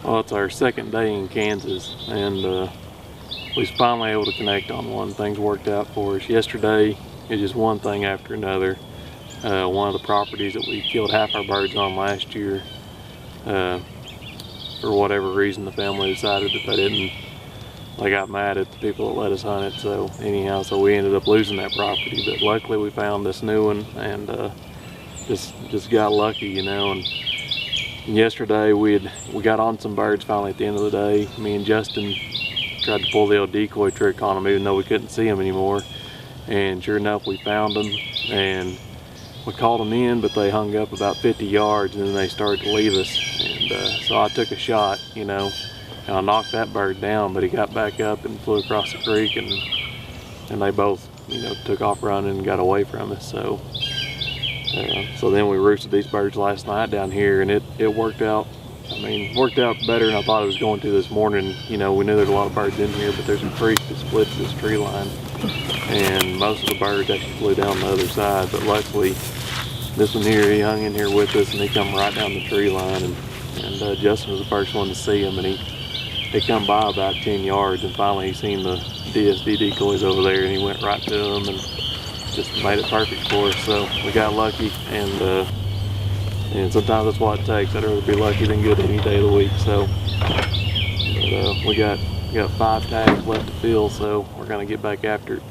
Well, it's our second day in Kansas, and we was finally able to connect on one. Things worked out for us. Yesterday, it's just one thing after another. One of the properties that we killed half our birds on last year, for whatever reason, the family decided that they got mad at the people that let us hunt it. So anyhow, we ended up losing that property. But luckily, we found this new one, and just got lucky, you know. And yesterday we got on some birds finally at the end of the day. Me and Justin tried to pull the old decoy trick on them even though we couldn't see them anymore, and sure enough we found them and we called them in, but they hung up about 50 yards and then they started to leave us. And so I took a shot, you know, and I knocked that bird down, but he got back up and flew across the creek, and they both, you know, took off running and got away from us. So then we roosted these birds last night down here, and it worked out. I mean, worked out better than I thought it was going to this morning. You know, we knew there's a lot of birds in here, but there's a creek that splits this tree line, and most of the birds actually flew down the other side. But luckily, this one here, he hung in here with us, and he come right down the tree line, and Justin was the first one to see him, and he come by about 10 yards, and finally he seen the DSD decoys over there, and he went right to them and just made it perfect for us. So we got lucky, and sometimes that's what it takes. I'd rather be lucky than good any day of the week. So but, we got 5 tags left to fill, so we're gonna get back after it.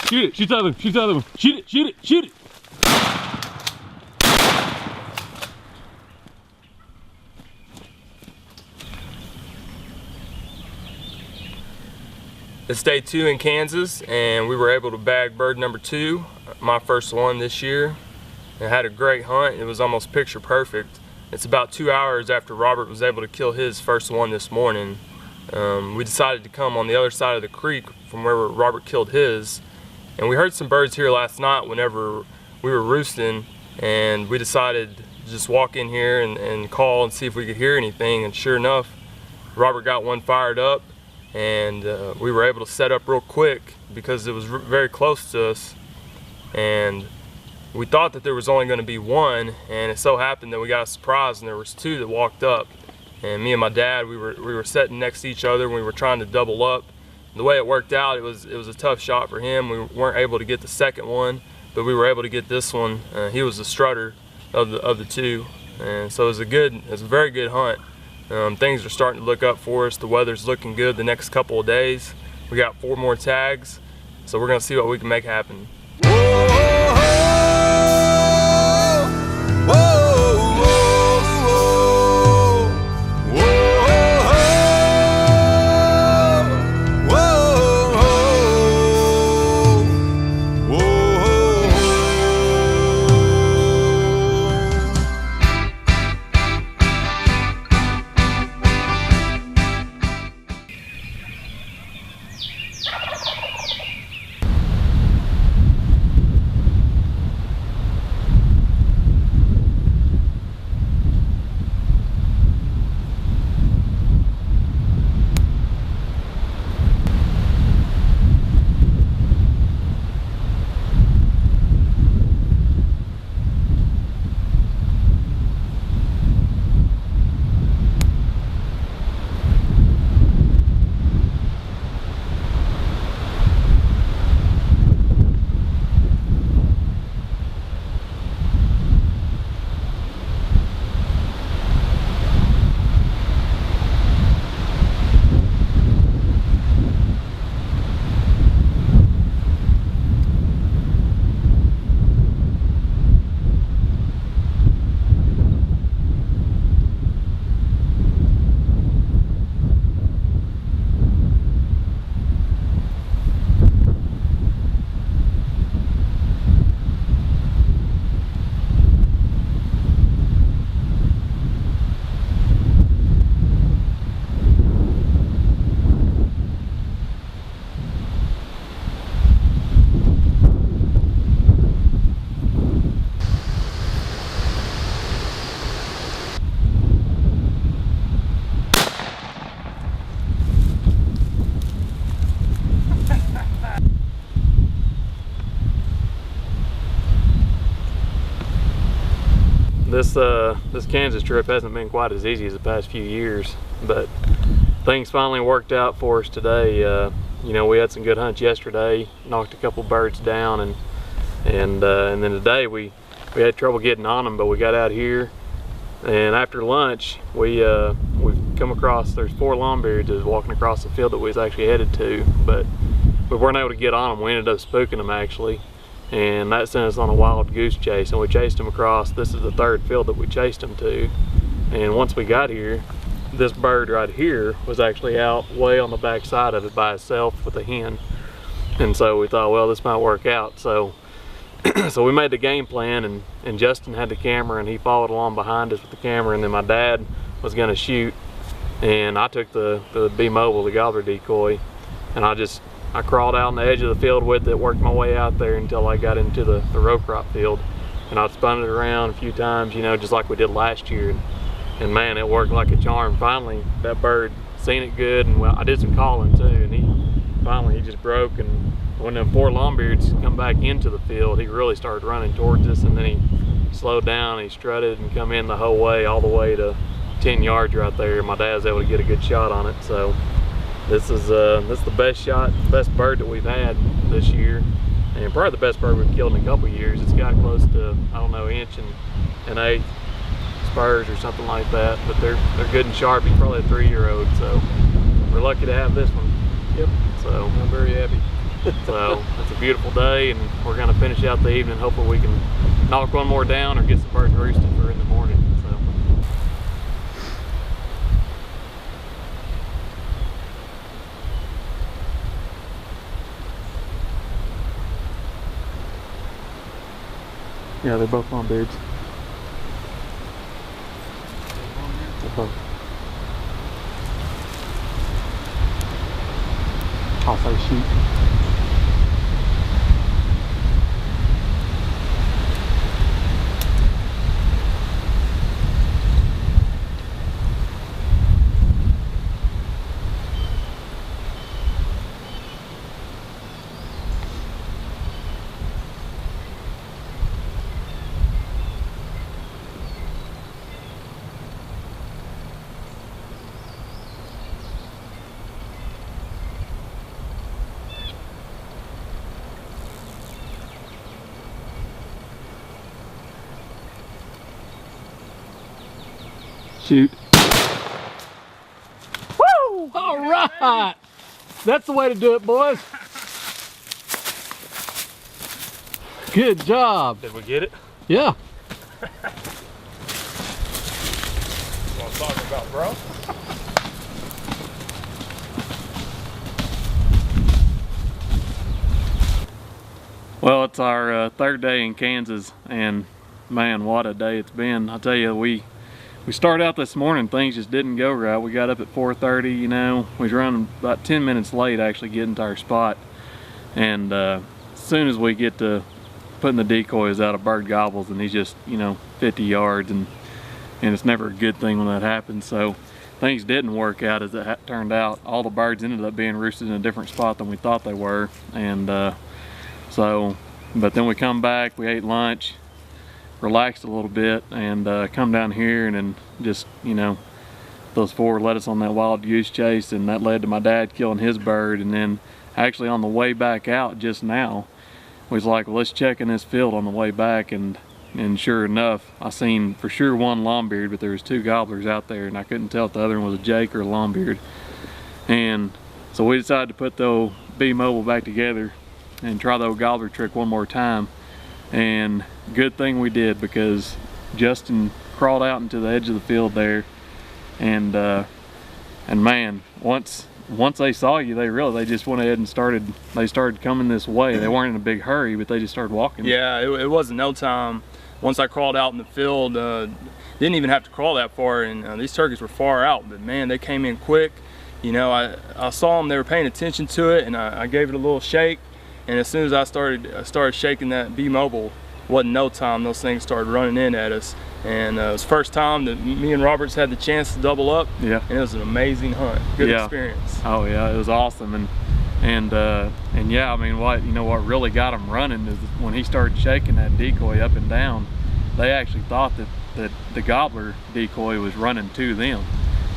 Shoot it, shoot the other one, shoot the other one. Shoot it, shoot it, shoot it. It's day 2 in Kansas, and we were able to bag bird number 2, my first one this year. It had a great hunt. It was almost picture perfect. It's about 2 hours after Robert was able to kill his first one this morning. We decided to come on the other side of the creek from where Robert killed his. And we heard some birds here last night whenever we were roosting, and we decided to just walk in here and call and see if we could hear anything. And sure enough, Robert got one fired up, and we were able to set up real quick because it was very close to us. And we thought that there was only going to be one, and it so happened that we got a surprise and there was 2 that walked up. And me and my dad, we were sitting next to each other and we were trying to double up. The way it worked out, it was a tough shot for him. We weren't able to get the second one, but we were able to get this one. He was the strutter of the 2, and so it was a very good hunt. Things are starting to look up for us. The weather's looking good the next couple of days. We got 4 more tags, so we're gonna see what we can make happen. this Kansas trip hasn't been quite as easy as the past few years, but things finally worked out for us today. You know, we had some good hunts yesterday, knocked a couple birds down, and then today we had trouble getting on them, but we got out here, and after lunch we've come across, there's 4 longbeards that was walking across the field that we was actually headed to, but we weren't able to get on them. We ended up spooking them actually, and that sent us on a wild goose chase, and we chased them across. This is the 3rd field that we chased them to, and once we got here, this bird right here was actually out way on the back side of it by itself with a hen, and so we thought, well, this might work out. So so we made the game plan, and Justin had the camera, and he followed along behind us with the camera, and then my dad was going to shoot, and I took the B-Mobile, the gobbler decoy, and I crawled out on the edge of the field with it, worked my way out there until I got into the row crop field, and I spun it around a few times, you know, just like we did last year, and man, it worked like a charm. Finally, that bird seen it good, and well, I did some calling too, and he just broke, and when them 4 longbeards come back into the field, he really started running towards us, and then he slowed down, he strutted and come in the whole way, all the way to 10 yards right there. My dad was able to get a good shot on it. So this is the best bird that we've had this year, and probably the best bird we've killed in a couple years. It's got close to, I don't know, 1.125 spurs or something like that, but they're good and sharp. He's probably a 3-year-old, so we're lucky to have this one. Yep. So I'm very happy. So it's a beautiful day, and we're going to finish out the evening. Hopefully we can knock one more down or get some birds roosted for in the morning. So. Yeah, they're both longbeards. They're both. I'll say shoot. Shoot. Woo! All right. That's the way to do it, boys. Good job. Did we get it? Yeah. That's what I'm talking about, bro. Well, it's our 3rd day in Kansas, and man, what a day it's been. I'll tell you, we started out this morning, things just didn't go right. We got up at 4:30, you know, we was running about 10 minutes late actually getting to our spot, and as soon as we get to putting the decoys out, a bird gobbles, and he's just, you know, 50 yards, and it's never a good thing when that happens. So things didn't work out as it turned out. All the birds ended up being roosted in a different spot than we thought they were, and but then we come back, we ate lunch, relaxed a little bit, and come down here, and then just, you know, those 4 led us on that wild goose chase, and that led to my dad killing his bird. And then actually on the way back out just now, we was like, well, let's check in this field on the way back, and sure enough, I seen for sure 1 longbeard, but there was 2 gobblers out there, and I couldn't tell if the other one was a jake or a longbeard. And so we decided to put the B-Mobile back together and try the old gobbler trick one more time. And good thing we did, because Justin crawled out into the edge of the field there, and man, once they saw you, they just went ahead and started coming this way. They weren't in a big hurry, but they just started walking. Yeah, it wasn't no time. Once I crawled out in the field, didn't even have to crawl that far, and these turkeys were far out, but man, they came in quick. You know, I saw them, they were paying attention to it, and I gave it a little shake. And as soon as I started shaking that B-Mobile, wasn't no time, those things started running in at us. And it was the first time that me and Roberts had the chance to double up. Yeah. And it was an amazing hunt. Good experience. Oh yeah, it was awesome. And yeah, I mean, what really got him running is when he started shaking that decoy up and down. They actually thought that that the gobbler decoy was running to them,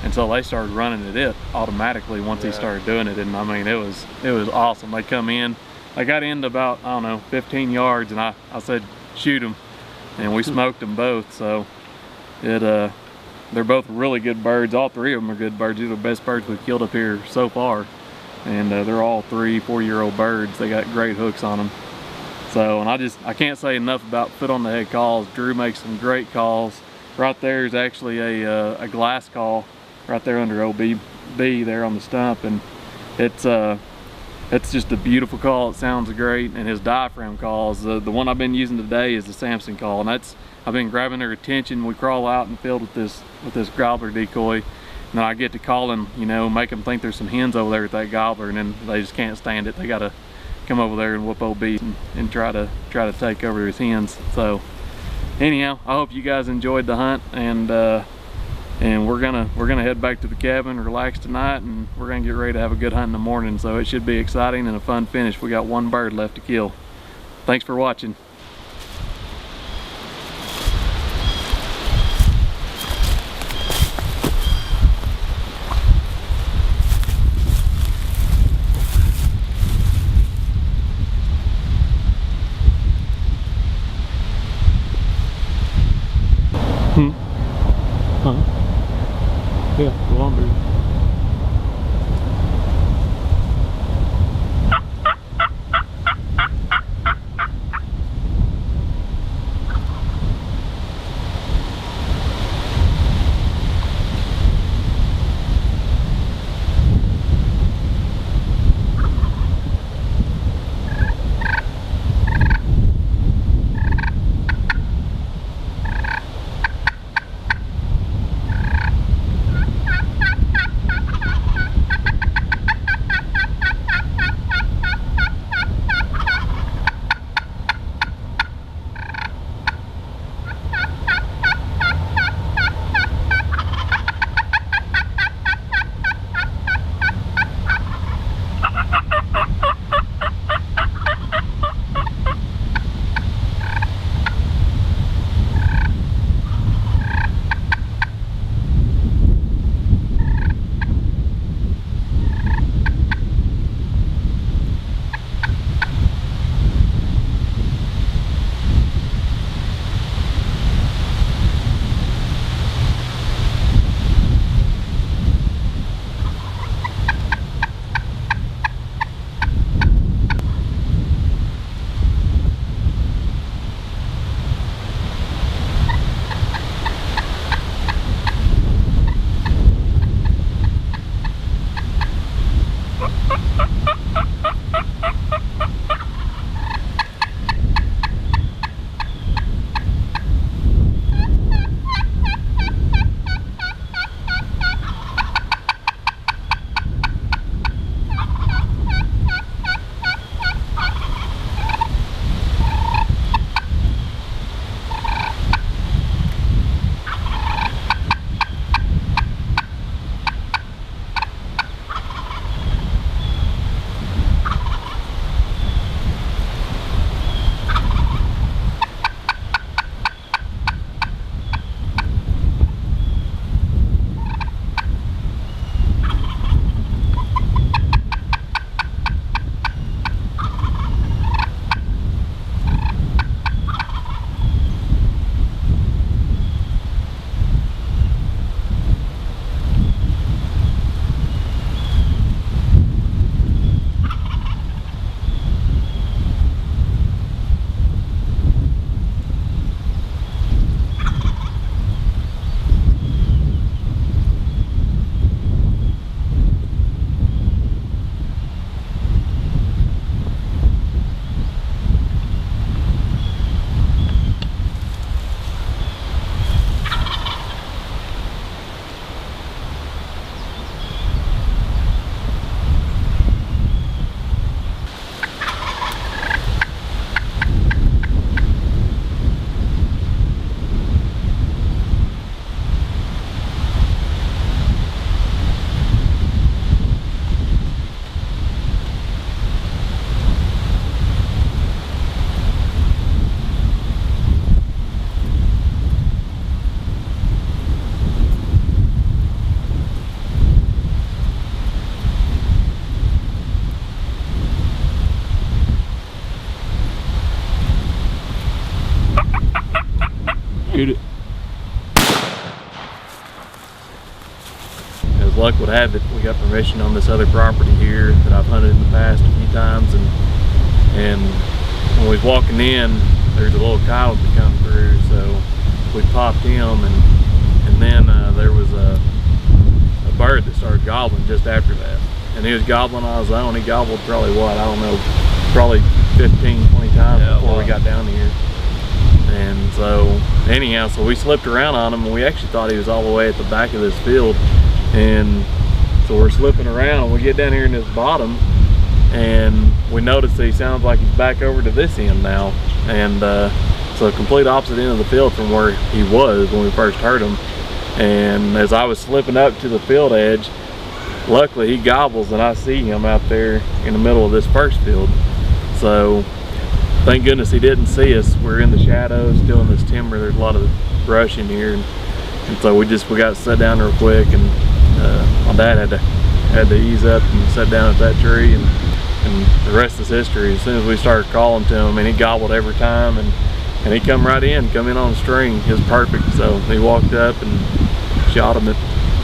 and so they started running at it automatically once he started doing it. And I mean, it was awesome. They come in, they got into about, I don't know, 15 yards, and I said shoot them, and we smoked them both. So they're both really good birds. All three of them are good birds. These are the best birds we've killed up here so far, and they're all 3-4-year-old birds. They got great hooks on them. So, and I can't say enough about foot on the head calls. Drew makes some great calls. Right there is actually a glass call right there under OBB there on the stump, and it's just a beautiful call. It sounds great. And his diaphragm calls, the one I've been using today is the Samson call, and I've been grabbing their attention. We crawl out in the field with this gobbler decoy, and then I get to call him, you know, make them think there's some hens over there at that gobbler, and then they just can't stand it. They gotta come over there and whoop OB and try to take over his hens. So anyhow, I hope you guys enjoyed the hunt, and we're gonna head back to the cabin, relax tonight, and we're gonna get ready to have a good hunt in the morning. So it should be exciting and a fun finish. We got one bird left to kill. Thanks for watching. Yeah, go on, dude. to have it. We got permission on this other property here that I've hunted in the past a few times, and when we was walking in, there's a little coyote that come through, so we popped him, and then there was a bird that started gobbling just after that, and he was gobbling on his own. He gobbled probably what, I don't know, probably 15, 20 times before we got down here. And so anyhow, so we slipped around on him, and we actually thought he was all the way at the back of this field, and so we're slipping around, and we get down here in this bottom, and we notice that he sounds like he's back over to this end now, and so complete opposite end of the field from where he was when we first heard him. And as I was slipping up to the field edge, luckily he gobbles and I see him out there in the middle of this first field. So thank goodness he didn't see us. We're in the shadows doing this timber. There's a lot of brush in here, and so we got to sit down real quick, and my dad had to ease up and sit down at that tree, and the rest is history. As soon as we started calling to him, and he gobbled every time, and he come in on a string. It was perfect. So he walked up and shot him at,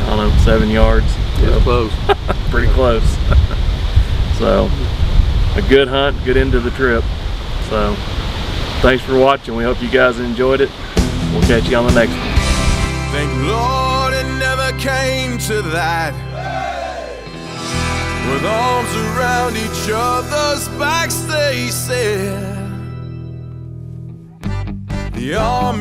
I don't know, 7 yards. Yeah, close. Pretty close. So a good hunt, good end of the trip. So thanks for watching. We hope you guys enjoyed it. We'll catch you on the next one. Thank Lord it never came to that. With arms around each other's backs, they said. The army